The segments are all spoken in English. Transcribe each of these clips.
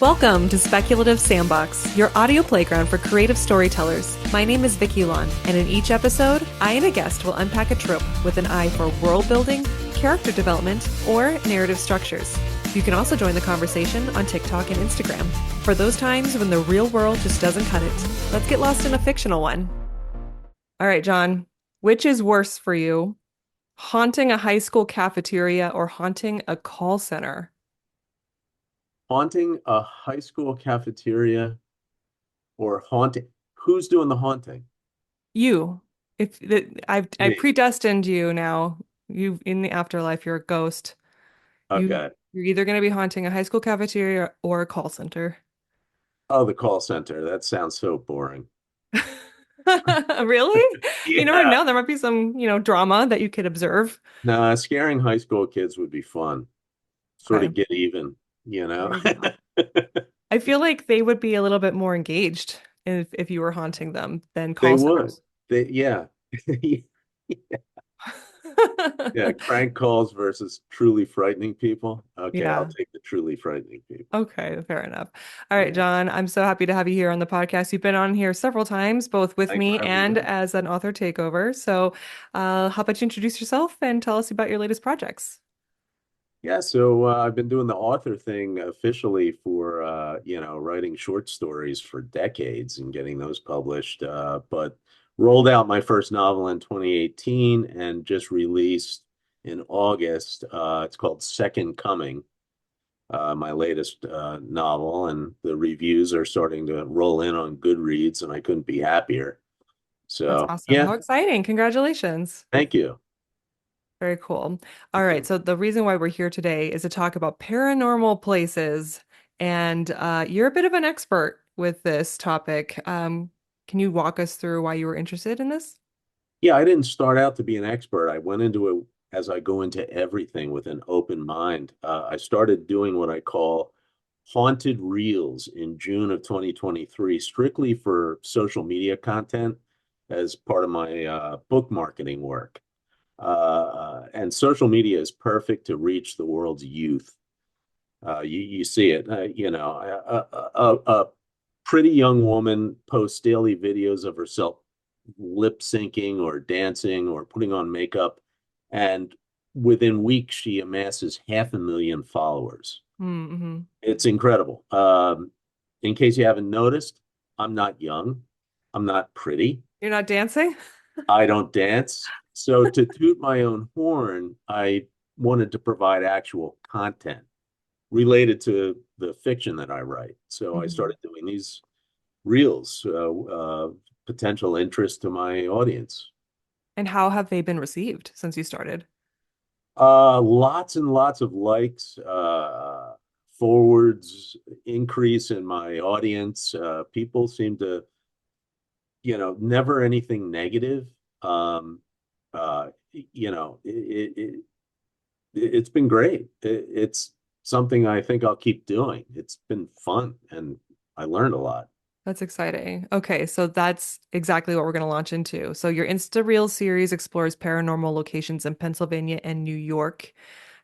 Welcome to Speculative Sandbox, your audio playground for creative storytellers. My name is Vicky Lon, and in each episode, I and a guest will unpack a trope with an eye for world building, character development, or narrative structures. You can also join the conversation on TikTok and Instagram. For those times when the real world just doesn't cut it, let's get lost in a fictional one. All right, John, which is worse for you? Haunting a high school cafeteria or haunting a call center? Haunting a high school cafeteria or haunting? Who's doing the haunting? You. I Me. predestined you now. You in the afterlife, you're a ghost. You Okay. you're either going to be haunting a high school cafeteria or a call center. Oh, the call center. That sounds so boring. Really? You never Yeah. know. There might be some, drama that you could observe. Nah, scaring high school kids would be fun. Sort Okay, of get even, you know? there you go. I feel like they would be a little bit more engaged if you were haunting them than They call would. centers. Yeah. Yeah, crank calls versus truly frightening people. Okay, I'll Yeah. take the truly frightening people. Okay, fair enough. All right, Yeah. John, I'm so happy to have you here on the podcast. You've been on here several times, both with Thanks for me having me and on. as an author takeover. So, how about you introduce yourself and tell us about your latest projects? Yeah, so I've been doing the author thing officially for writing short stories for decades and getting those published. But rolled out my first novel in 2018 and just released in August. It's called Second Coming, my latest novel, and the reviews are starting to roll in on Goodreads, and I couldn't be happier. That's So, awesome. yeah, How exciting. Congratulations. thank you. Very cool. All right, so the reason why we're here today is to talk about paranormal places, and you're a bit of an expert with this topic. Can you walk us through why you were interested in this? Yeah, I didn't start out to be an expert. I went into it as I go into everything with an open mind. I started doing what I call haunted reels in June of 2023, strictly for social media content as part of my book marketing work. And social media is perfect to reach the world's youth. You see it, a pretty young woman posts daily videos of herself lip syncing or dancing or putting on makeup, and within weeks she amasses 500,000 followers. Mm-hmm. It's incredible. In case you haven't noticed, I'm not young, I'm not pretty, You're not dancing? I don't dance. So to toot my own horn, I wanted to provide actual content related to the fiction that I write. So I Mhm. started doing these reels, potential interest to my audience. And how have they been received since you started? Lots and lots of likes, forwards, increase in my audience. People seem to, never anything negative. Um, it's been great. It's something I think I'll keep doing. It's been fun and I learned a lot. That's exciting. Okay, so that's exactly what we're going to launch into. So your Insta Reel series explores paranormal locations in Pennsylvania and New York.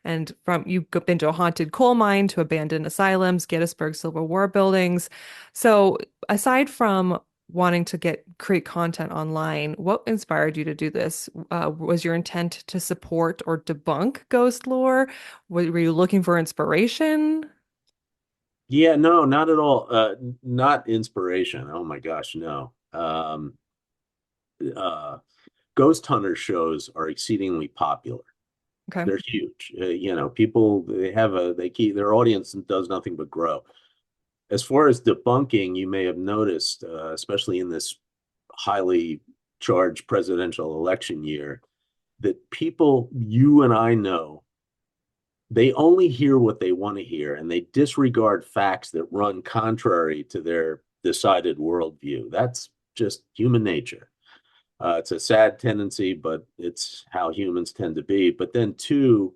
And from you've been to a haunted coal mine to abandoned asylums, Gettysburg Civil War buildings. So aside from wanting to get create content online, what inspired you to do this? Was your intent to support or debunk ghost lore? Were you looking for inspiration? Yeah, no, not at all. Not inspiration. Oh my gosh, no. Uh, Ghost hunter shows are exceedingly popular. Okay. They're huge. People they keep their audience does nothing but grow. As far as debunking, you may have noticed, especially in this highly charged presidential election year, that people you and I know, they only hear what they want to hear and they disregard facts that run contrary to their decided worldview. That's just human nature. It's a sad tendency, but it's how humans tend to be. But then, two,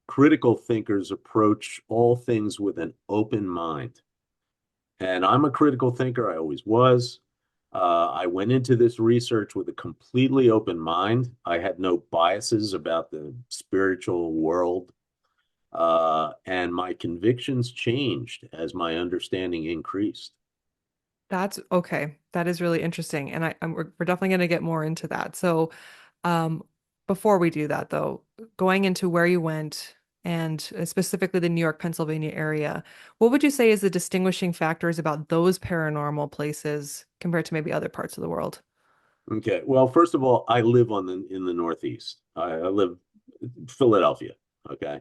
critical thinkers approach all things with an open mind. And I'm a critical thinker. I always was. I went into this research with a completely open mind. I had no biases about the spiritual world. And my convictions changed as my understanding increased. That's okay. That is really interesting. And we're definitely going to get more into that. So, um, before we do that, though, going into where you went and specifically the New York, Pennsylvania area, what would you say is the distinguishing factors about those paranormal places compared to maybe other parts of the world? Okay. Well, first of all, I live in the Northeast. I live in Philadelphia. Okay.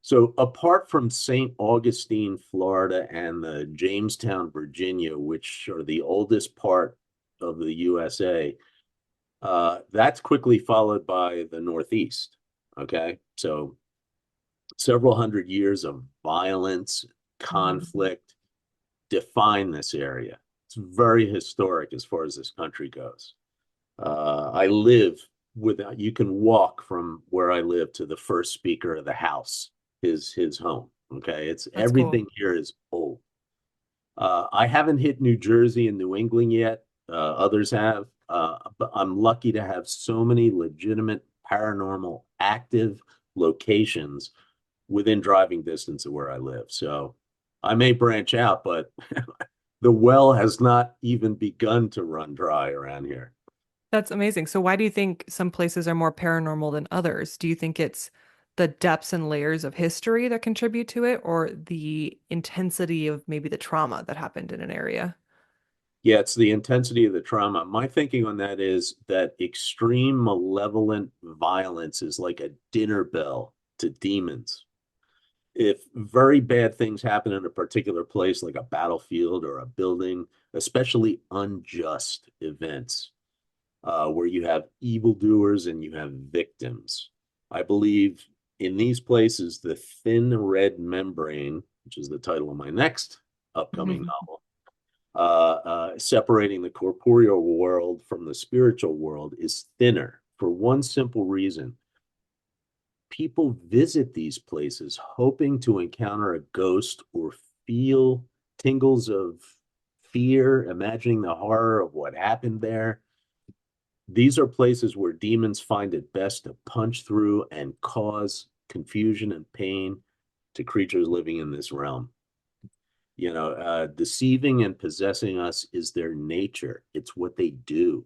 So apart from St. Augustine, Florida, and the Jamestown, Virginia, which are the oldest part of the USA, that's quickly followed by the Northeast. Okay. So several hundred years of violence, Mhm. conflict define this area. It's very historic as far as this country goes. I live without, you can walk from where I live to the first speaker of the house, his home. Okay. It's That's cool. everything here is old. I haven't hit New Jersey and New England yet. Others have, but I'm lucky to have so many legitimate paranormal active locations within driving distance of where I live. So I may branch out, but the well has not even begun to run dry around here. That's amazing. So why do you think some places are more paranormal than others? Do you think it's the depths and layers of history that contribute to it, or the intensity of maybe the trauma that happened in an area? Yeah, it's the intensity of the trauma. My thinking on that is that extreme malevolent violence is like a dinner bell to demons. If very bad things happen in a particular place, like a battlefield or a building, especially unjust events, where you have evildoers and you have victims, I believe in these places, the thin red membrane, which is the title of my next upcoming Mhm. novel, separating the corporeal world from the spiritual world is thinner for one simple reason. People visit these places hoping to encounter a ghost or feel tingles of fear, imagining the horror of what happened there. These are places where demons find it best to punch through and cause confusion and pain to creatures living in this realm. Deceiving and possessing us is their nature. It's what they do.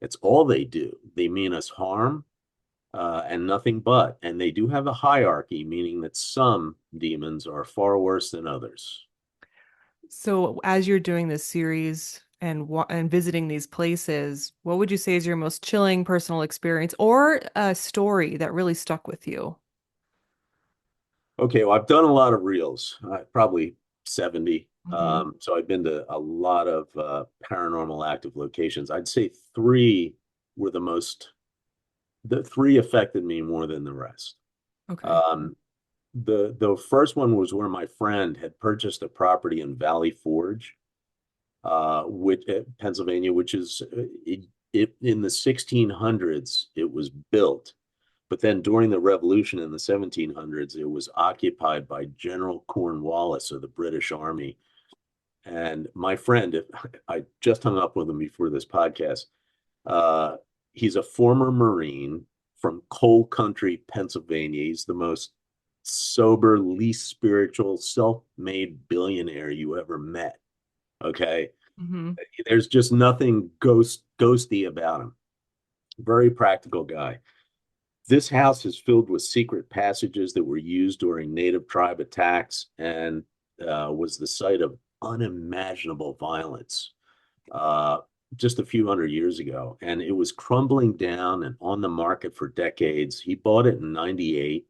It's all they do. They mean us harm, and nothing but. And they do have a hierarchy, meaning that some demons are far worse than others. So as you're doing this series and visiting these places, what would you say is your most chilling personal experience or a story that really stuck with you? Okay, well, I've done a lot of reels, probably 70. Hmm. So I've been to a lot of paranormal active locations. I'd say three were the three affected me more than the rest. Okay. Um, the first one was where my friend had purchased a property in Valley Forge, which Pennsylvania, which is in the 1600s it was built, but then during the Revolution in the 1700s it was occupied by General Cornwallis of the British Army. And my friend, I just hung up with him before this podcast. Uh, he's a former Marine from coal country, Pennsylvania. He's the most sober, least spiritual, self-made billionaire you ever met. Okay. Hmm. There's just nothing ghosty about him. Very practical guy. This house is filled with secret passages that were used during native tribe attacks and was the site of unimaginable violence uh, just a few hundred years ago. And it was crumbling down and on the market for decades. He bought it in 98.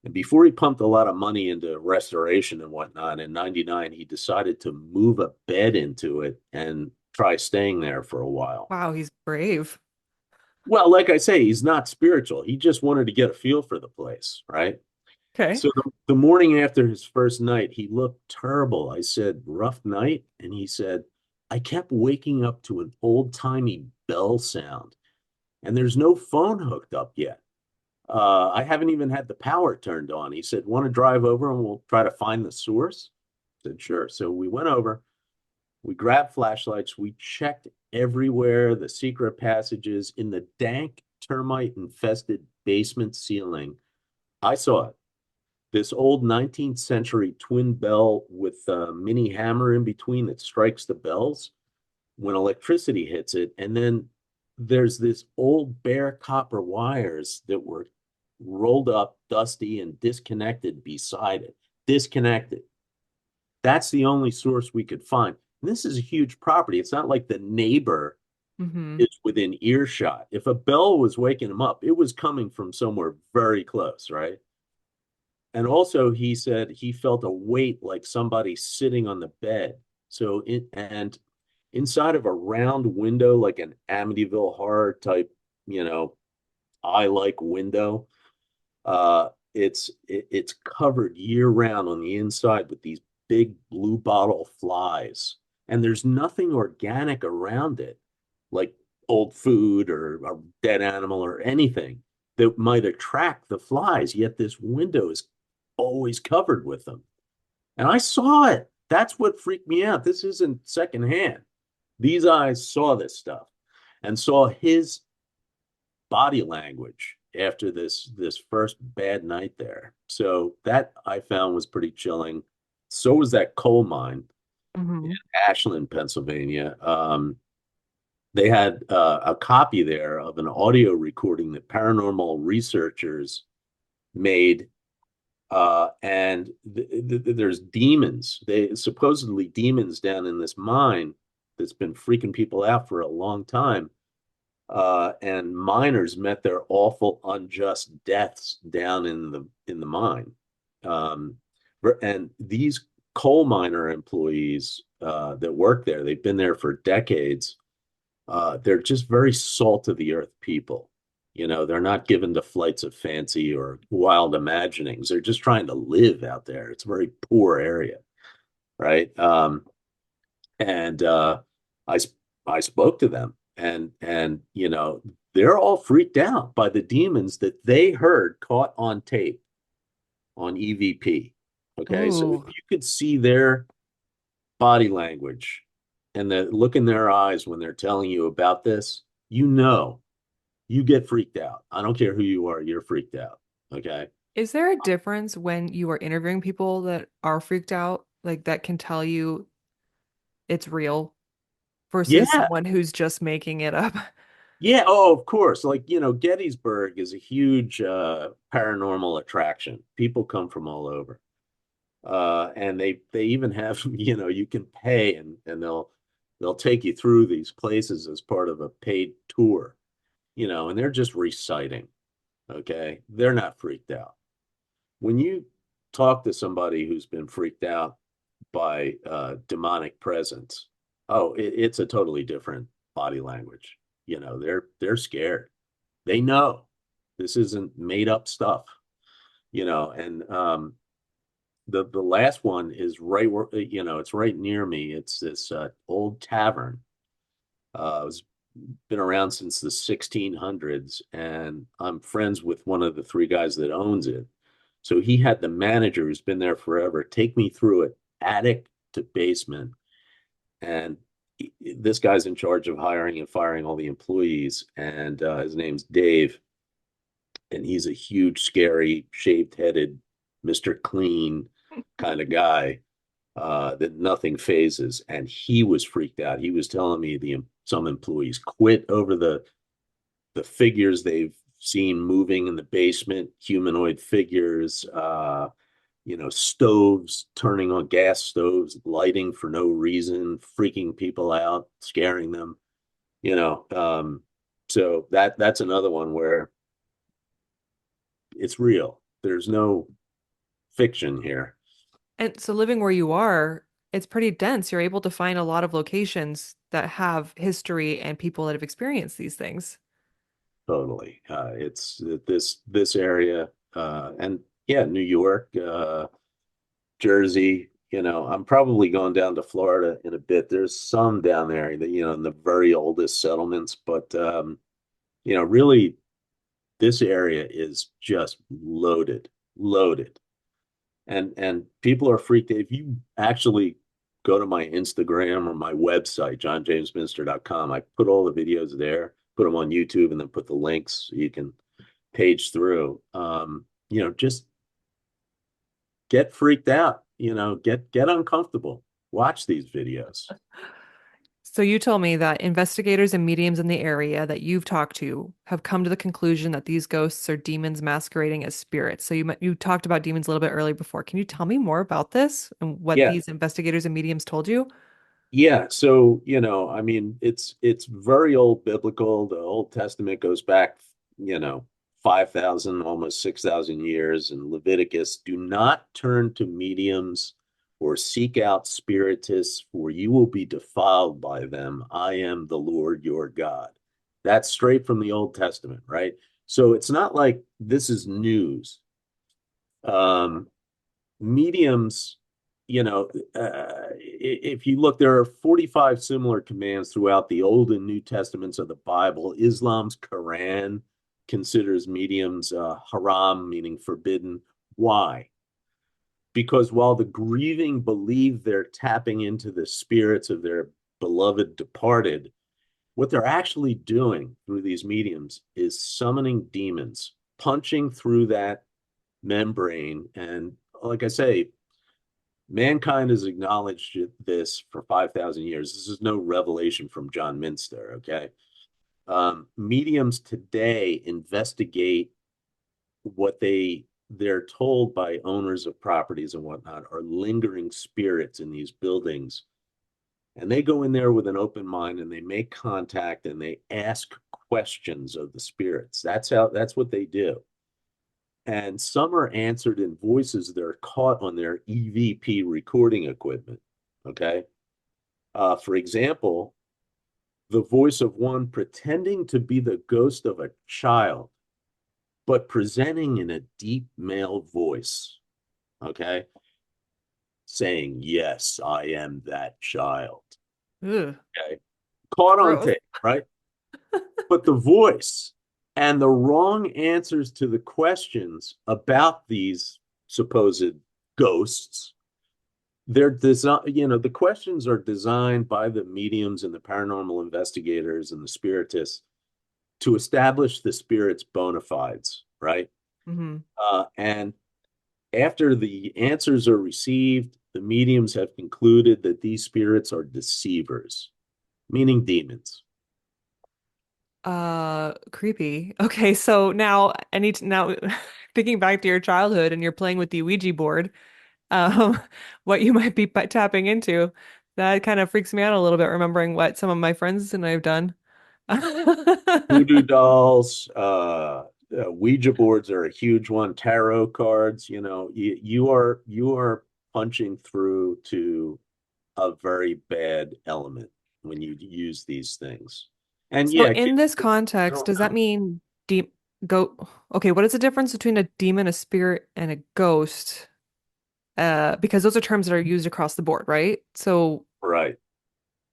And before he pumped a lot of money into restoration and whatnot, in 99, he decided to move a bed into it and try staying there for a while. Wow, he's brave. Well, like I say, he's not spiritual. He just wanted to get a feel for the place, right? Okay. So the morning after his first night, he looked terrible. I said, rough night? And he said, I kept waking up to an old-timey bell sound, and there's no phone hooked up yet. I haven't even had the power turned on. He said, want to drive over and we'll try to find the source? I said, sure. So we went over, we grabbed flashlights, we checked everywhere, the secret passages in the dank, termite infested basement ceiling. I saw it. this old 19th century twin bell with a mini hammer in between that strikes the bells when electricity hits it. And then there's this old bare copper wires that were rolled up, dusty, and disconnected beside it. Disconnected. That's the only source we could find. And this is a huge property. It's not like the neighbor Hmm. is within earshot. If a bell was waking him up, it was coming from somewhere very close, right? And also, he said he felt a weight like somebody sitting on the bed. And inside of a round window, like an Amityville horror type, you know, eye like window, it's covered year round on the inside with these big blue bottle flies, and there's nothing organic around it, like old food or a dead animal or anything that might attract the flies. Yet this window is always covered with them, and I saw it. That's what freaked me out. This isn't secondhand. These eyes saw this stuff and saw his body language after this first bad night there. So that I found was pretty chilling. So was that coal mine in Hmm. Ashland, Pennsylvania. They had a copy there of an audio recording that paranormal researchers made, and there's demons. They supposedly demons down in this mine that's been freaking people out for a long time, and miners met their awful unjust deaths down in the mine. Um, and these coal miner employees that work there, they've been there for decades. They're just very salt of the earth people. You know, they're not given to flights of fancy or wild imaginings. They're just trying to live out there. It's a very poor area, right? And I I spoke to them, and you know, they're all freaked out by the demons that they heard caught on tape on EVP. Okay, so if Ooh. you could see their body language and the look in their eyes when they're telling you about this, you know, you get freaked out. I don't care who you are, you're freaked out. Okay. Is there a difference when you are interviewing people that are freaked out, like that can tell you it's real versus Yeah. someone who's just making it up? Yeah. Oh, of course. Like, you know, Gettysburg is a huge paranormal attraction. People come from all over. And they even have, you know, you can pay and they'll take you through these places as part of a paid tour, you know, and they're just reciting. Okay. They're not freaked out. When you talk to somebody who's been freaked out by demonic presence, oh, it's a totally different body language. You know, they're scared. They know this isn't made up stuff, you know, and the last one is right where, you know, it's right near me. It's this old tavern. It's been around since the 1600s, and I'm friends with one of the three guys that owns it. So he had the manager who's been there forever take me through it, attic to basement, and this guy's in charge of hiring and firing all the employees, and his name's Dave, and he's a huge, scary, shaved-headed, Mr. Clean kind of guy that nothing phases. And he was freaked out. He was telling me some employees quit over the figures they've seen moving in the basement, humanoid figures, you know, stoves turning on, gas stoves, lighting for no reason, freaking people out, scaring them, you know. So that's another one where it's real. There's no fiction here. And so living where you are, it's pretty dense. You're able to find a lot of locations that have history and people that have experienced these things. Totally. It's this area, and yeah, New York, Jersey. You know, I'm probably going down to Florida in a bit. There's some down there that, you know, in the very oldest settlements, but you know, really, this area is just loaded, loaded, and people are freaked. If you actually go to my Instagram or my website, johnjamesminster.com, I put all the videos there, put them on YouTube, and then put the links so you can page through. You know, just get freaked out, get uncomfortable. Watch these videos. So you told me that investigators and mediums in the area that you've talked to have come to the conclusion that these ghosts are demons masquerading as spirits. So you talked about demons a little bit earlier before. Can you tell me more about this and what Yeah. these investigators and mediums told you? Yeah, so I mean, it's very old biblical. The Old Testament goes back, 5,000, almost 6,000 years. In Leviticus, do not turn to mediums or seek out spiritists, for you will be defiled by them. I am the Lord your God. That's straight from the Old Testament, right? So it's not like this is news. Um, Mediums, if you look, there are 45 similar commands throughout the Old and New Testaments of the Bible. Islam's Quran considers mediums haram, meaning forbidden. Why? Because while the grieving believe they're tapping into the spirits of their beloved departed, what they're actually doing through these mediums is summoning demons, punching through that membrane. And like I say, mankind has acknowledged this for 5,000 years. This is no revelation from John Minster, okay? Mediums today investigate what they're told by owners of properties and whatnot are lingering spirits in these buildings. And they go in there with an open mind and they make contact and they ask questions of the spirits. That's what they do. And some are answered in voices that are caught on their EVP recording equipment. Okay. For example, the voice of one pretending to be the ghost of a child, but presenting in a deep male voice. Okay. Saying, yes, I am that child. Ugh, Okay. Caught on gross. tape, right? But the voice and the wrong answers to the questions about these supposed ghosts, they're designed, the questions are designed by the mediums and the paranormal investigators and the spiritists to establish the spirit's bona fides, right? Hmm. And after the answers are received, the mediums have concluded that these spirits are deceivers, meaning demons. Creepy. Okay, so now I need to now thinking back to your childhood and you're playing with the Ouija board, um, what you might be tapping into, that kind of freaks me out a little bit, remembering what some of my friends and I have done. Voodoo dolls, Ouija boards are a huge one. Tarot cards, you are punching through to a very bad element when you use these things. And So yeah, in this I context, don't does that know. mean de go okay, what is the difference between a demon, a spirit, and a ghost? Because those are terms that are used across the board, right? So Right,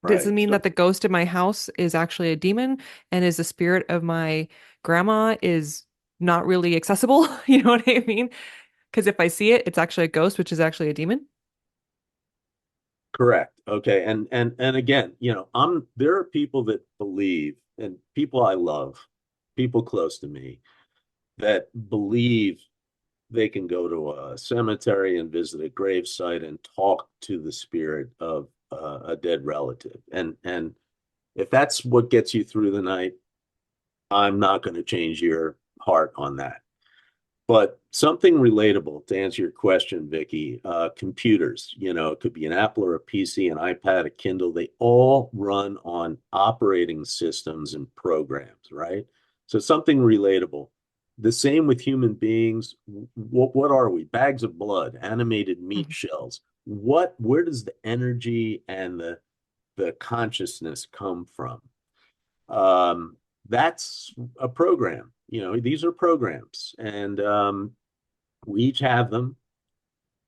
does it right. mean So that the ghost in my house is actually a demon and is the spirit of my grandma is not really accessible? You know what I mean? Because if I see it, it's actually a ghost, which is actually a demon. correct. Okay. And again, there are people that believe, and people I love, people close to me that believe they can go to a cemetery and visit a gravesite and talk to the spirit of a dead relative. And if that's what gets you through the night, I'm not going to change your heart on that. But something relatable to answer your question, Vicky, computers, it could be an Apple or a PC, an iPad, a Kindle. They all run on operating systems and programs, right? So something relatable. The same with human beings. What are we? Bags of blood, animated meat Mhm. shells. Where does the energy and the consciousness come from? Um, that's a program. These are programs, and we each have them.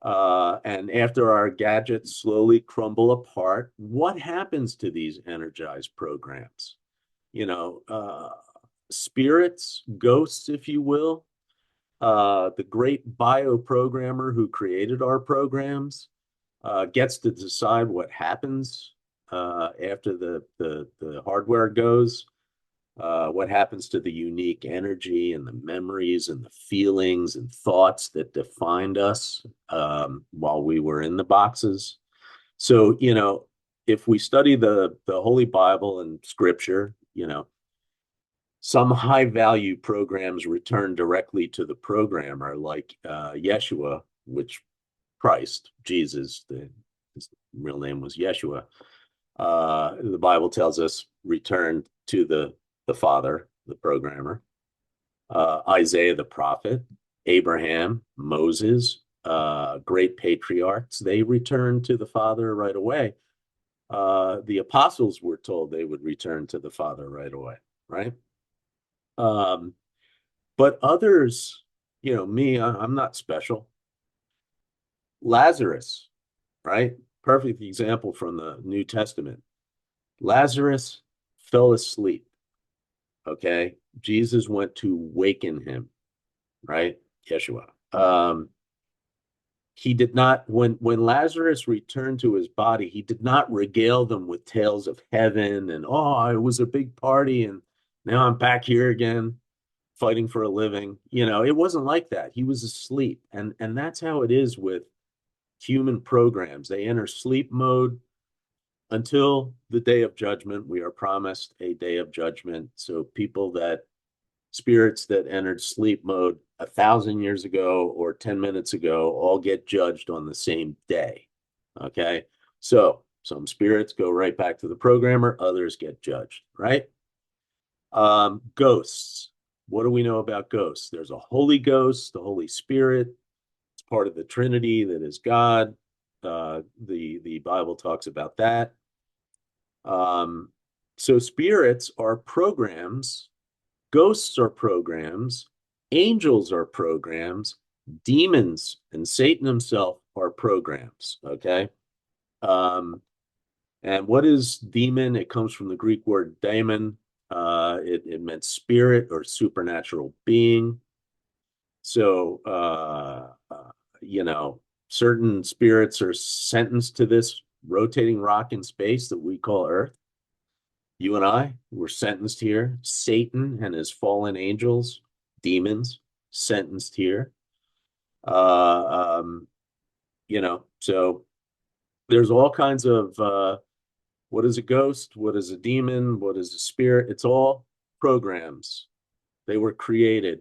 And after our gadgets slowly crumble apart, what happens to these energized programs? You know, uh, Spirits, ghosts, if you will, the great bioprogrammer who created our programs gets to decide what happens after the hardware goes. What happens to the unique energy and the memories and the feelings and thoughts that defined us while we were in the boxes. So, if we study the Holy Bible and Scripture, some high value programs return directly to the programmer, like Yeshua, which Christ, Jesus, his real name was Yeshua. The Bible tells us returned to the Father, the programmer. Isaiah the prophet, Abraham, Moses, great patriarchs, they returned to the Father right away. The apostles were told they would return to the Father right away, right? Um, but others, me, I'm not special. Lazarus, right? Perfect example from the New Testament. Lazarus fell asleep. Okay. Jesus went to waken him, right? Yeshua. He did not, when Lazarus returned to his body, he did not regale them with tales of heaven and, oh, it was a big party and now I'm back here again fighting for a living. It wasn't like that. He was asleep. And that's how it is with human programs. They enter sleep mode until the day of judgment. We are promised a day of judgment. So spirits that entered sleep mode 1,000 years ago or 10 minutes ago all get judged on the same day. Okay. So some spirits go right back to the programmer, others get judged, right? Ghosts. What do we know about ghosts? There's a Holy Ghost, the Holy Spirit. It's part of the Trinity that is God. The Bible talks about that. So spirits are programs, ghosts are programs, angels are programs, demons and Satan himself are programs. Okay. Um, and what is demon? It comes from the Greek word daemon. It meant spirit or supernatural being. So, certain spirits are sentenced to this rotating rock in space that we call Earth. You and I were sentenced here. Satan and his fallen angels, demons, sentenced here. Uh, um, so there's all kinds of what is a ghost? What is a demon? What is a spirit? It's all programs. They were created,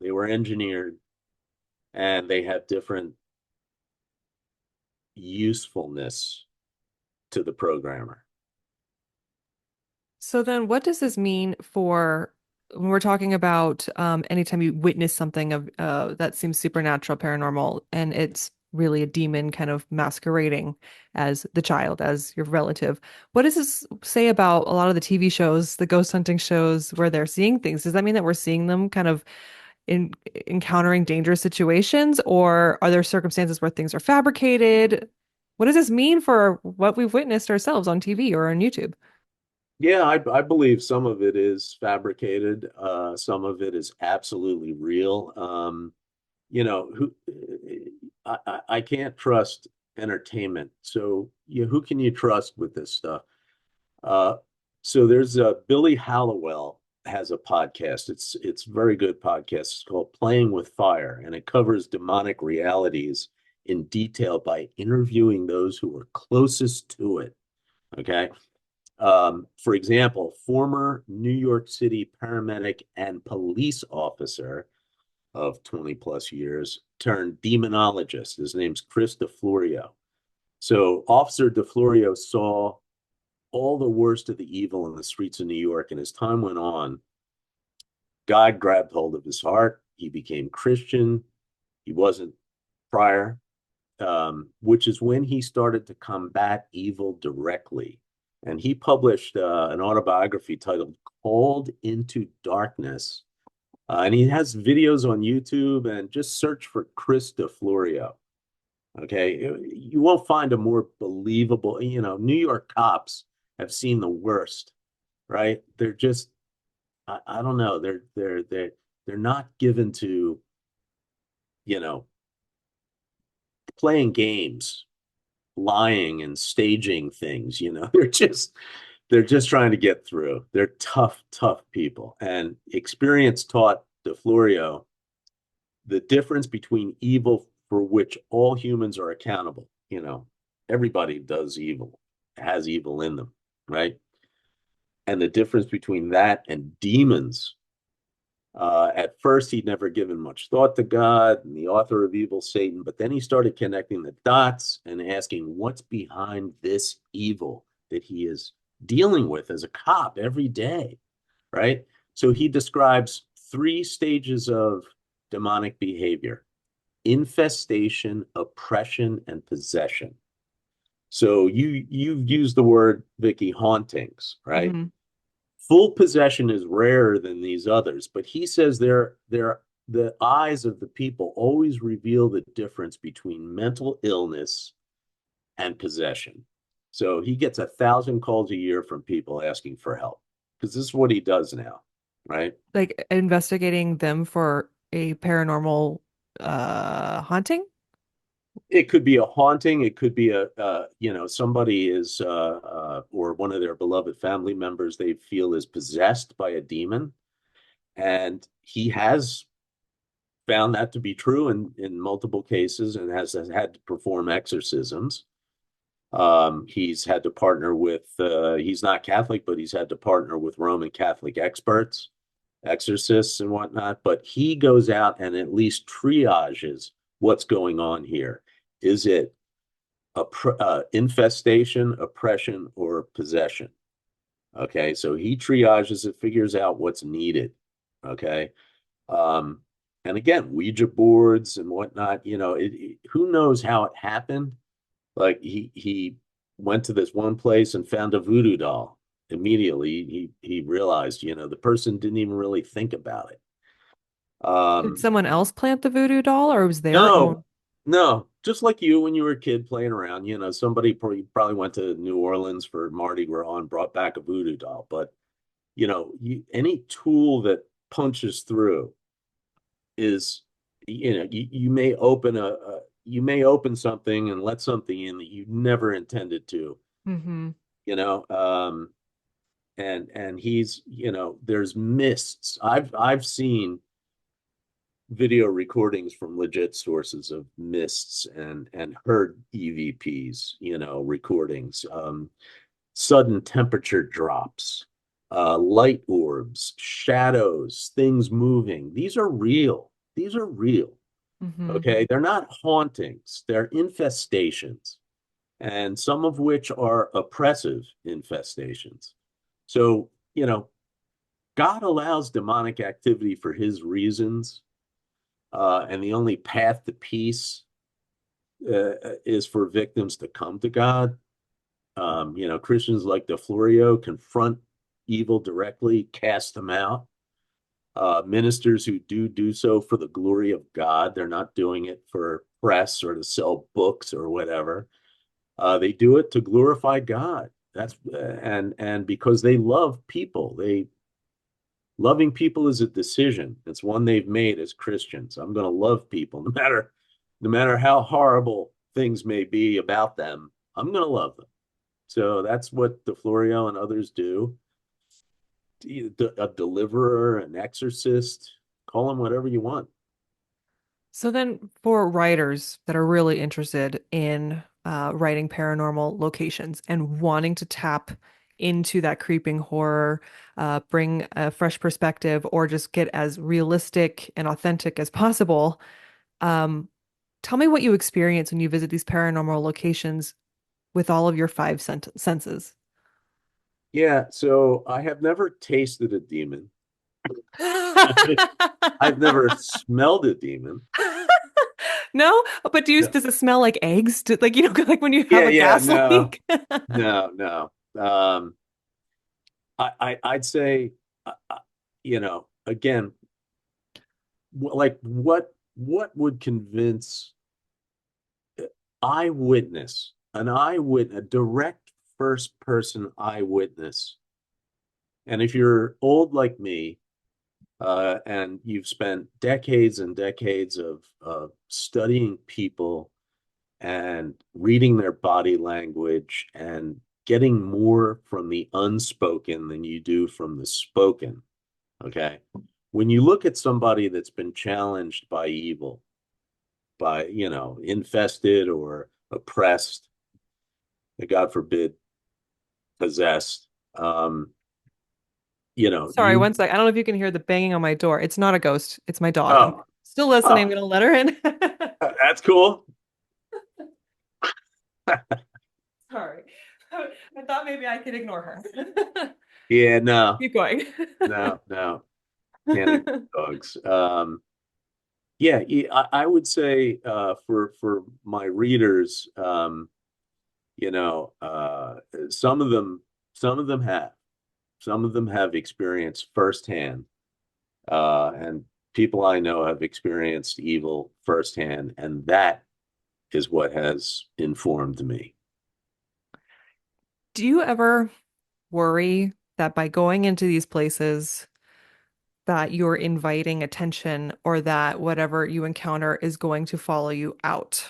they were engineered, and they have different usefulness to the programmer. So then, what does this mean for when we're talking about anytime you witness something of that seems supernatural, paranormal, and it's really a demon kind of masquerading as the child, as your relative? What does this say about a lot of the TV shows, the ghost hunting shows, where they're seeing things? Does that mean that we're seeing them kind of in encountering dangerous situations, or are there circumstances where things are fabricated? What does this mean for what we've witnessed ourselves on TV or on YouTube? Yeah, I believe some of it is fabricated. Some of it is absolutely real. Who I can't trust entertainment. So, who can you trust with this stuff? Uh, so there's Billy Hallowell has a podcast. It's a very good podcast. It's called Playing with Fire, and it covers demonic realities in detail by interviewing those who were closest to it. Okay. For example, former New York City paramedic and police officer of 20 plus years turned demonologist. His name's Chris DeFlorio. So Officer DeFlorio saw all the worst of the evil in the streets of New York. And as time went on, God grabbed hold of his heart. He became Christian. He wasn't prior, which is when he started to combat evil directly. And he published an autobiography titled Called into Darkness. And he has videos on YouTube, and just search for Chris DeFlorio. Okay. You won't find a more believable, New York cops have seen the worst, right? They're just, I don't know. They're not given to, you know, playing games, lying and staging things. They're just they're just trying to get through. They're tough, tough people. And experience taught DeFlorio the difference between evil for which all humans are accountable. Everybody does evil, has evil in them, right? And the difference between that and demons. At first, he'd never given much thought to God and the author of evil, Satan, but then he started connecting the dots and asking what's behind this evil that he is dealing with as a cop every day, right? So he describes three stages of demonic behavior: infestation, oppression, and possession. So you've used the word, Vicky, hauntings, right? Hmm. Full possession is rarer than these others, but he says the eyes of the people always reveal the difference between mental illness and possession. So he gets 1,000 calls a year from people asking for help because this is what he does now, right? Like investigating them for a paranormal haunting? It could be a haunting. It could be somebody is, or one of their beloved family members they feel is possessed by a demon. And he has found that to be true in multiple cases and has had to perform exorcisms. He's had to partner with, he's not Catholic, but he's had to partner with Roman Catholic experts, exorcists and whatnot. But he goes out and at least triages what's going on here. Is it infestation, oppression, or possession? Okay, so he triages it, figures out what's needed. Okay. Um, and again, Ouija boards and whatnot, who knows how it happened? Like he went to this one place and found a voodoo doll. Immediately, he realized, the person didn't even really think about it. Did Um, someone else plant the voodoo doll or was their no, own? no, just like you when you were a kid playing around, somebody probably went to New Orleans for Mardi Gras and brought back a voodoo doll. But any tool that punches through is you may open you may open something and let something in that you never intended to, Hmm. you know um and he's there's mists. I've seen video recordings from legit sources of mists and heard EVPs, recordings, sudden temperature drops, light orbs, shadows, things moving. These are real. These are real. Hmm. Okay. They're not hauntings, they're infestations, and some of which are oppressive infestations. So, God allows demonic activity for his reasons. And the only path to peace is for victims to come to God. Christians like DeFlorio confront evil directly, cast them out. Ministers who do so for the glory of God. They're not doing it for press or to sell books or whatever. They do it to glorify God. That's and because they love people. They Loving people is a decision. It's one they've made as Christians. I'm going to love people no matter how horrible things may be about them. I'm going to love them. So that's what DeFlorio and others do. A deliverer, an exorcist, call them whatever you want. So then, for writers that are really interested in writing paranormal locations and wanting to tap into that creeping horror, bring a fresh perspective, or just get as realistic and authentic as possible, um, tell me what you experience when you visit these paranormal locations with all of your five senses. Yeah, so I have never tasted a demon. I've never smelled a demon. No, but No. does it smell like eggs? Like like when you have Yeah, a yeah, gas no, leak? no, no. I'd say, again, like what would convince an eyewitness, a direct first person eyewitness. And if you're old like me, and you've spent decades and decades of studying people and reading their body language and getting more from the unspoken than you do from the spoken. Okay. When you look at somebody that's been challenged by evil, by, infested or oppressed, God forbid, possessed, um, Sorry, you, one sec. I don't know if you can hear the banging on my door. It's not a ghost. It's my dog. I'm oh, still listening. I'm oh, gonna let her in. that's cool. Sorry. I thought maybe I could ignore her. Yeah, no, Keep going. no, can't ignore dogs. Yeah, I would say for my readers, you know, some of them some of them have some of them have experienced firsthand, and people I know have experienced evil firsthand, and that is what has informed me. Do you ever worry that by going into these places that you're inviting attention or that whatever you encounter is going to follow you out?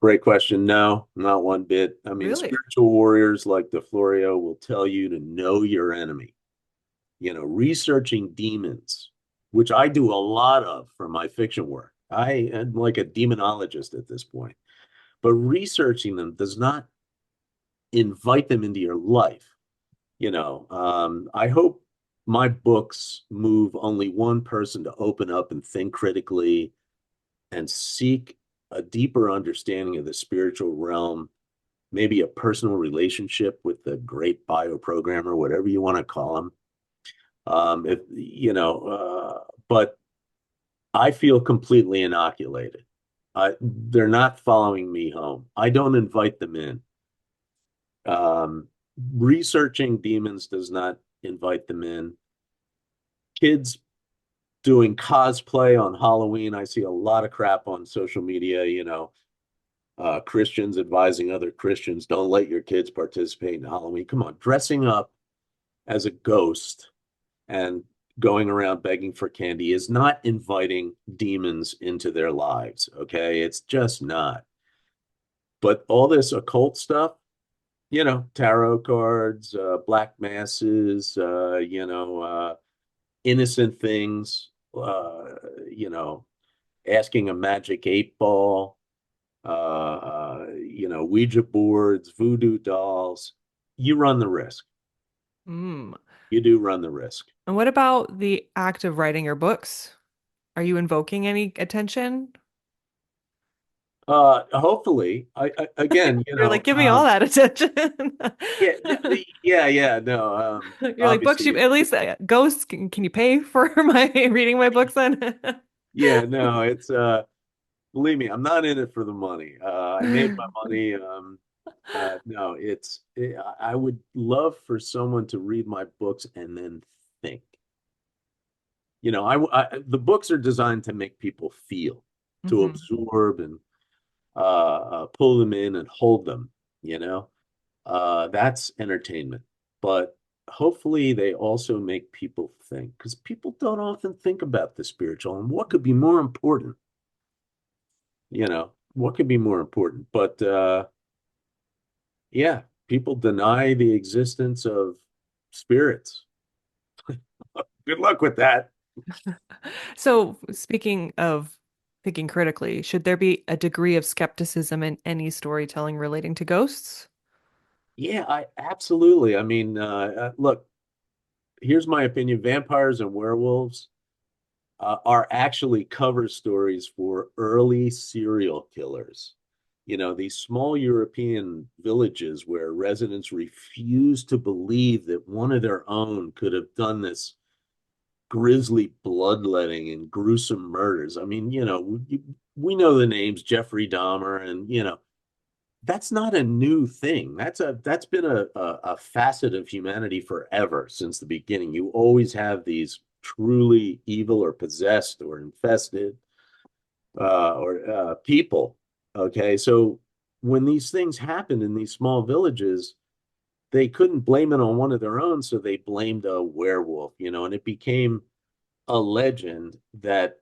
Great question. No, not one bit. I mean, Really? spiritual warriors like DeFlorio will tell you to know your enemy. Researching demons, which I do a lot of for my fiction work. I am like a demonologist at this point, but researching them does not invite them into your life. I hope my books move only one person to open up and think critically and seek a deeper understanding of the spiritual realm, maybe a personal relationship with the great bioprogrammer, whatever you want to call him. If but I feel completely inoculated. They're not following me home. I don't invite them in. Um, Researching demons does not invite them in. Kids doing cosplay on Halloween. I see a lot of crap on social media, Christians advising other Christians, don't let your kids participate in Halloween. Come on, dressing up as a ghost and going around begging for candy is not inviting demons into their lives. Okay. It's just not. But all this occult stuff, tarot cards, black masses, innocent things, you know, asking a magic 8 ball, Ouija boards, voodoo dolls, you run the risk. Mm. You do run the risk. And what about the act of writing your books? Are you invoking any attention? Hopefully, again, You're like, give me all that attention. yeah, yeah, no, You're like, books, you obviously, at least ghosts, can you pay for my reading my books then? yeah, no, it's, believe me, I'm not in it for the money. I made my money. No, I would love for someone to read my books and then think. The books are designed to make people feel, to hmm absorb and pull them in and hold them, that's entertainment. But hopefully they also make people think because people don't often think about the spiritual and what could be more important, what could be more important. But yeah, people deny the existence of spirits. Good luck with that. So, speaking of thinking critically, should there be a degree of skepticism in any storytelling relating to ghosts? Yeah, I absolutely. I mean, look, here's my opinion. Vampires and werewolves are actually cover stories for early serial killers. These small European villages where residents refuse to believe that one of their own could have done this grisly bloodletting and gruesome murders. I mean, we know the names Jeffrey Dahmer, and that's not a new thing. That's been a facet of humanity forever since the beginning. You always have these truly evil or possessed or infested or people. Okay, so when these things happened in these small villages, they couldn't blame it on one of their own, so they blamed a werewolf, and it became a legend that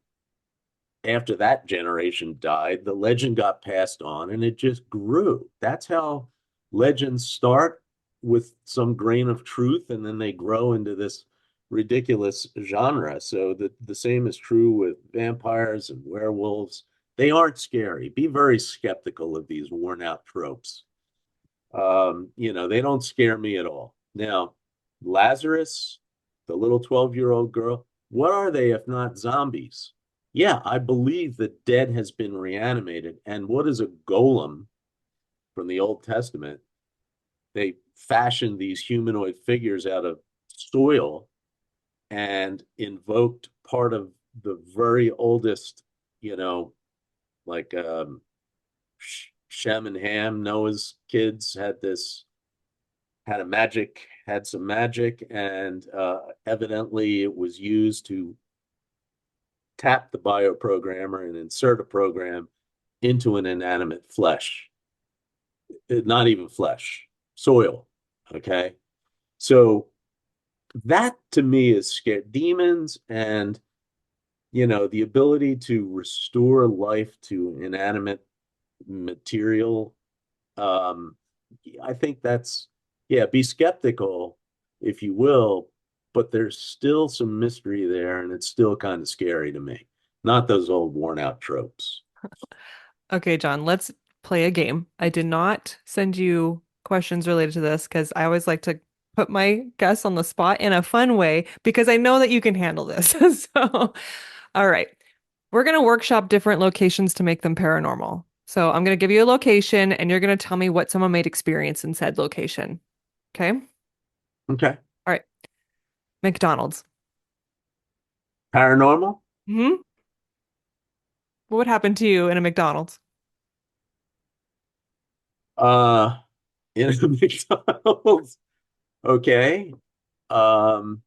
after that generation died, the legend got passed on and it just grew. That's how legends start with some grain of truth and then they grow into this ridiculous genre. So the same is true with vampires and werewolves. They aren't scary. Be very skeptical of these worn out tropes. They don't scare me at all. Now, Lazarus, the little 12-year-old girl, what are they if not zombies? Yeah, I believe the dead has been reanimated. And what is a golem from the Old Testament? They fashioned these humanoid figures out of soil and invoked part of the very oldest, you know, like Shem and Ham, Noah's kids had some magic, and evidently it was used to tap the bioprogrammer and insert a program into an inanimate flesh, not even flesh, soil. Okay. So that to me is scary. Demons and, the ability to restore life to inanimate material. Um, I think that's, yeah, be skeptical, if you will, but there's still some mystery there, and it's still kind of scary to me. Not those old worn out tropes. Okay, John, let's play a game. I did not send you questions related to this because I always like to put my guests on the spot in a fun way because I know that you can handle this. So, all right. We're going to workshop different locations to make them paranormal. So, I'm going to give you a location and you're going to tell me what someone might experience in said location. Okay? All Okay. right. McDonald's. Paranormal? Hmm. What would happen to you in a McDonald's? Uh, in a McDonald's. Okay. Um,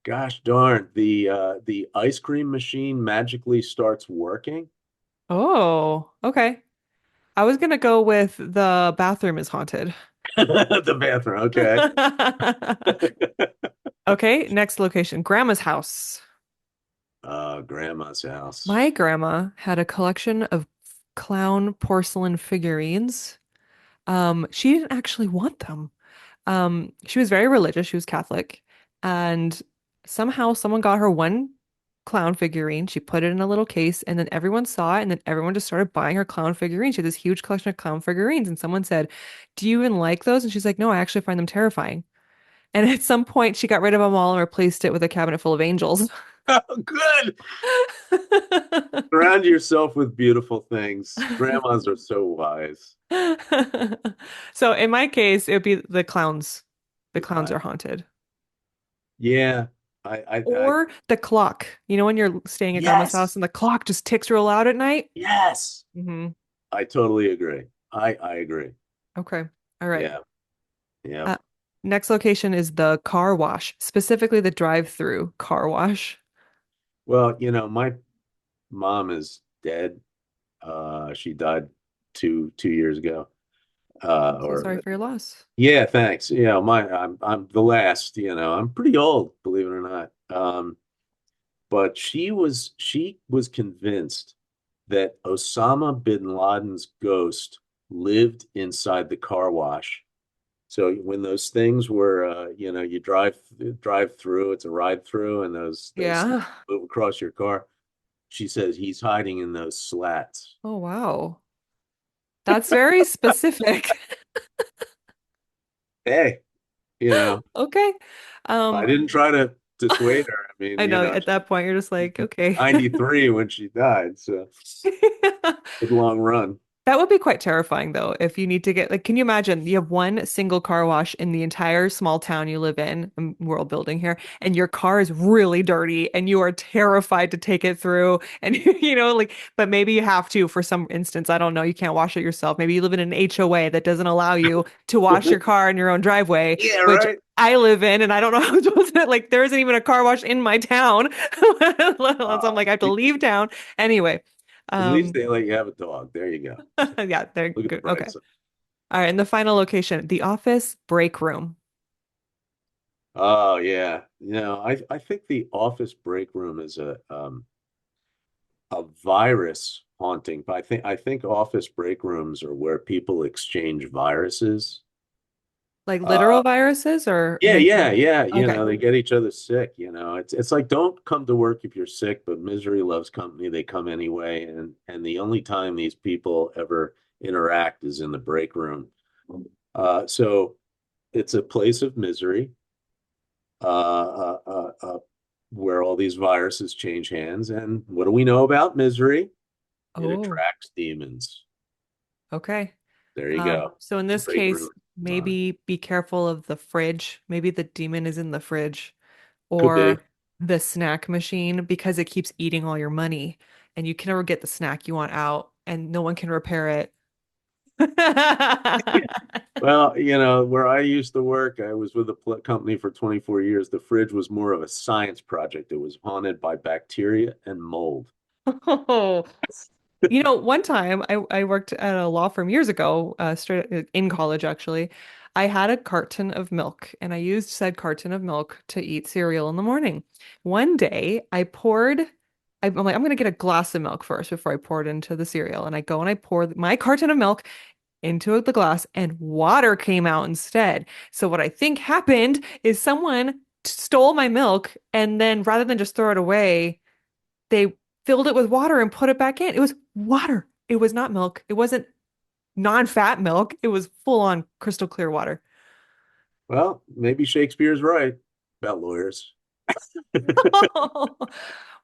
Gosh darn, the ice cream machine magically starts working. Oh, okay. I was going to go with the bathroom is haunted. The bathroom. Okay. Okay, next location, grandma's house. Grandma's house. My grandma had a collection of clown porcelain figurines. She didn't actually want them. She was very religious. She was Catholic, and somehow someone got her one clown figurine. She put it in a little case, and then everyone saw it, and then everyone just started buying her clown figurines. She had this huge collection of clown figurines, and someone said, "Do you even like those?" And she's like, "No, I actually find them terrifying." And at some point, she got rid of them all and replaced it with a cabinet full of angels. Oh, good. Surround yourself with beautiful things. Grandmas are so wise. So in my case, it would be the clowns. The clowns I, are haunted. yeah, I, Or the clock. You know, when you're staying at grandma's house yes, and the clock just ticks real loud at night? yes. Hmm. I totally agree. I agree. Okay. All right. Yeah, yeah. Uh, Next location is the car wash, specifically the drive-through car wash. Well, my mom is dead. She died two years ago. So sorry Or for your loss. yeah, thanks. I'm the last. I'm pretty old, believe it or not. But she was convinced that Osama bin Laden's ghost lived inside the car wash. So when those things were, you drive through, it's a ride through, and those things Yeah. move across your car. She says he's hiding in those slats. Oh, wow. That's very specific. Hey, you know, Okay. I Um, didn't try to dissuade her. I mean, I know at that point you're just like, she's okay. 93 when she died, so good long run. That would be quite terrifying though, if you need to get like, can you imagine you have one single car wash in the entire small town you live in, world building here, and your car is really dirty and you are terrified to take it through and like, but maybe you have to for some instance, I don't know, you can't wash it yourself. Maybe you live in an HOA that doesn't allow you to wash your car in your own driveway, Yeah, which right. I live in, and I don't know how to like there isn't even a car wash in my town. So I'm like, I have to At leave town. Anyway, least um they let you have a dog. There you go. yeah, they're Look at the good. Okay. bright side. All right. And the final location, the office break room. Oh yeah. I think the office break room is a virus haunting. But I think office break rooms are where people exchange viruses. Like Uh, literal viruses or yeah, yeah, mental? yeah. Okay. They get each other sick. It's like don't come to work if you're sick, but misery loves company. They come anyway, and the only time these people ever interact is in the break room. So it's a place of misery, uh, uh, uh, where all these viruses change hands. And what do we know about misery? It Oh, attracts demons. okay. There you go. So in It's a this break case, room. maybe be careful of the fridge. Maybe the demon is in the fridge Could be. or the snack machine because it keeps eating all your money and you can never get the snack you want out and no one can repair it. Well, where I used to work, I was with a company for 24 years. The fridge was more of a science project. It was haunted by bacteria and mold. Oh, one time I worked at a law firm years ago, straight in college actually. I had a carton of milk and I used said carton of milk to eat cereal in the morning. One day I'm like, I'm gonna get a glass of milk first before I pour it into the cereal. And I go and I pour my carton of milk into the glass and water came out instead. So what I think happened is someone stole my milk and then rather than just throw it away, they filled it with water and put it back in. It was water. It was not milk. It wasn't non-fat milk. It was full on crystal clear water. Well, maybe Shakespeare's right about lawyers.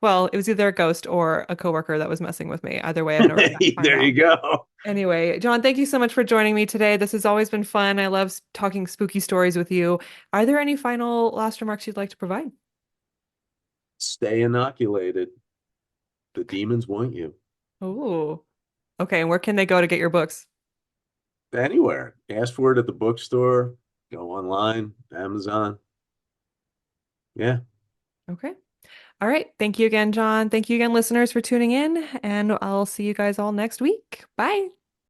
Well, it was either a ghost or a coworker that was messing with me. Either way, I've never found There out. you go. Anyway, John, thank you so much for joining me today. This has always been fun. I love talking spooky stories with you. Are there any final last remarks you'd like to provide? Stay inoculated. The demons want you. Oh, okay. And where can they go to get your books? Anywhere. Ask for it at the bookstore, go online, Amazon. Yeah. Okay. All right. Thank you again, John. Thank you again, listeners, for tuning in. And I'll see you guys all next week. Bye.